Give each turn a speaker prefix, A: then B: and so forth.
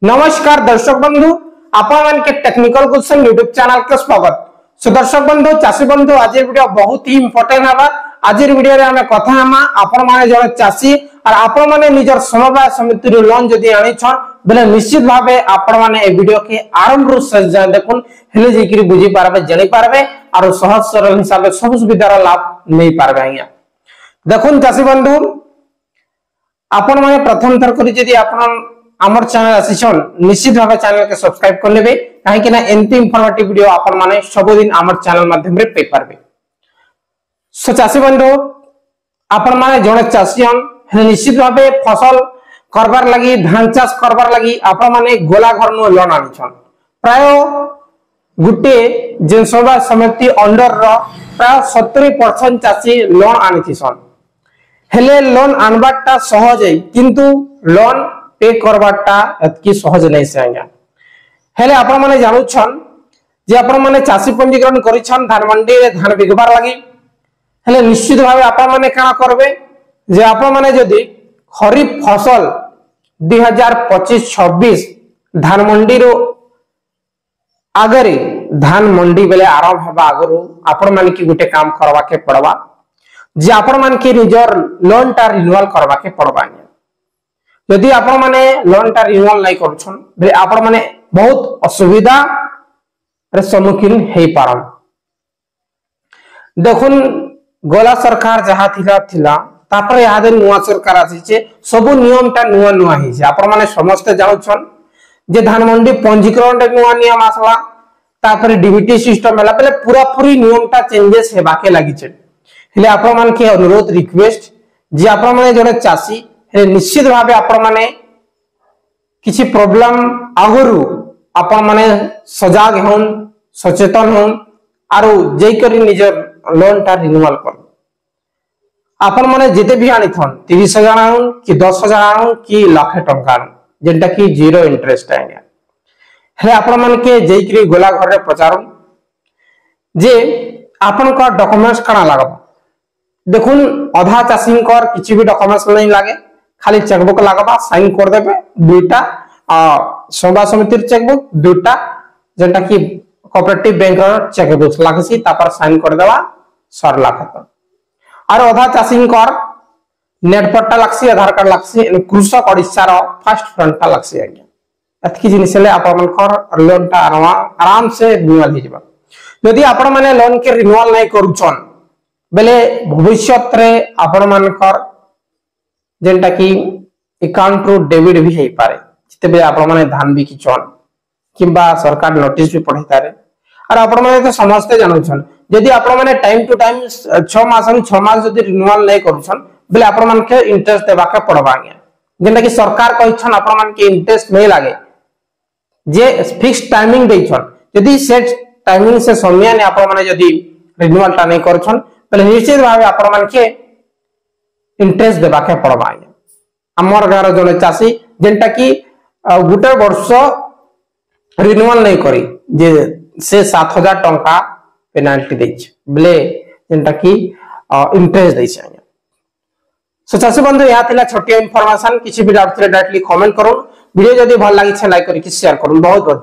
A: नमस्कार दर्शक बंधु, आपण के टेक्निकल क्वेश्चन यूट्यूब चैनल के स्वागत। सो दर्शक बंधु, चाषी बंधु, आज वीडियो बहुत ही इंपोर्टेंट हवा। आज वीडियो रे हमें कथा हमा आपण माने जने चाषी और आपण माने निजर समवाय समिति रो लोन जदी आनी छन बेले निश्चित भाबे आपण माने ए वीडियो के आरंभ रो शेष जाय देखुन हेले जेकरी बुझी पारबे जानि पारबे और सहज सरल हिसाब से सब सुविधार लाभ नै पारबे। आज्ञा देखुन चाषी बंधु, आपण माने प्रथम थर करी जदी आपण हमर चैनल आसीछन निश्चित भाबे चैनल के सब्सक्राइब कर लेबे, काहे कि ना एंती इंफॉर्मेटिव वीडियो आपण माने सब दिन हमर चैनल माध्यम रे पे पारबे। सो चाषी बंधु, आपण माने जने चाषीयन हे निश्चित भाबे फसल करबार लागि धान चाष करबार लागि आपण माने गोला घर नो लोन आनिछन। प्राय गुटे जनसभा समिति अंडर रो प्राय 70% चाषी लोन आनिथिसन। हेले लोन आनबाटा सहज है, किंतु लोन पे करबाटा एतकी सहज नै से। आज्ञा हेले आपण माने जानु छन जे आपण माने चाषी पंजीकरण करिछन धान मंडी रे धान बिकबार लागि। हेले निश्चित भाबे आपण माने काना करबे जे आपण माने जदी खरीफ फसल 2025-26 धान मंडी रो आगरे धान मंडी बेले आरंभ हबा आगरो आपण माने की गुटे काम करबा के पड़बा जे आपण मान के निजर लोन टा रिन्यूअल करबा के पड़बा। यदि आपण माने लोन टा रिन्यूअल नै करछन बे आपण माने बहुत असुविधा रे सम्मुखीन हेई पारन। देखुन गोला सरकार जहा थिला तापर यादे नुवा सरकार आसी छे, सब नियम टा नुवा नुवा हे छे। आपण माने समस्त जाउछन जे धान मंडी पंजीकरण रे नुवा नियम आसला, तापर डीबीटी सिस्टम हला बेले पूरा पूरी नियम टा चेंजेस हेबा के लागि छे। हेले आपण मान के अनुरोध रिक्वेस्ट जे आपण माने जने चासी हे निश्चित भाबे आपण माने किछि प्रॉब्लम आगरु आपण माने सजाग होन, सचेतन होन आरो जेई करी निजर लोन टा रिन्यूअल कर। आपण माने जेते भी आनी थन 30,000 आउन कि 10,000 आउन कि लाख टंका जेंटा कि जीरो इंटरेस्ट है। हे आपण मान के जेई करी गोला घर रे प्रचार जे आपण का डॉक्यूमेंट्स काना लागबा। देखुन अधा चाषी कर किछि भी डॉक्यूमेंट्स नहीं लागे, खाली चेकबुक लागबा, साइन कर देबे दुईटा समवाय समिति चेकबुक दुईटा जेंटा कि कोऑपरेटिव बैंक चेकबुक लागसी, तापर साइन कर देबा सरला खत्म। और अधा चाषी कर नेट पट्टा लागसी, आधार कार्ड लागसी, कृषक ओडिसा रो फर्स्ट फ्रंट टा लागसी। आज्ञा एतकी जिनिस ले आपण कर लोन टा आराम से रिन्यूअल हो जिबा। यदि आपण माने लोन के रिन्यूअल नै करूछन बेले भविष्य रे आपण मानकर जेंटा कि अकाउंट रो डेबिट भी हेई पारे, जते बे आपण माने धान भी किचन किबा सरकार नोटिस भी पढै तारे। और आपण माने तो समस्त जानुछन यदि आपण माने टाइम टू टाइम 6 मास नु 6 मास जदी रिन्यूअल नै करूछन बेले आपण मान के इंटरेस्ट देबा के पड़बा। जेंटा कि सरकार कहिछन आपण मान के इंटरेस्ट नै लागे, जे फिक्स टाइमिंग दैछन। यदि सेट टाइमिंग से समय ने आपण माने यदि रिन्यूअल टा नै करछन बेले निश्चित भाबे आपण मान के इंटरेस्ट देबा के पड़बा। हमर गार जने चासी जेंटा कि गुटे वर्ष रिन्यूअल नै करी जे से 7,000 टंका पेनाल्टी दैछ बेले जेंटा कि इंटरेस्ट दैछ। सो चासी बंधु, या थिला छोटी इंफॉर्मेशन। किछि भी डाउट थिले डायरेक्टली कमेंट करू। वीडियो जदी भल लागि छै लाइक करी कि शेयर करू। बहुत बहुत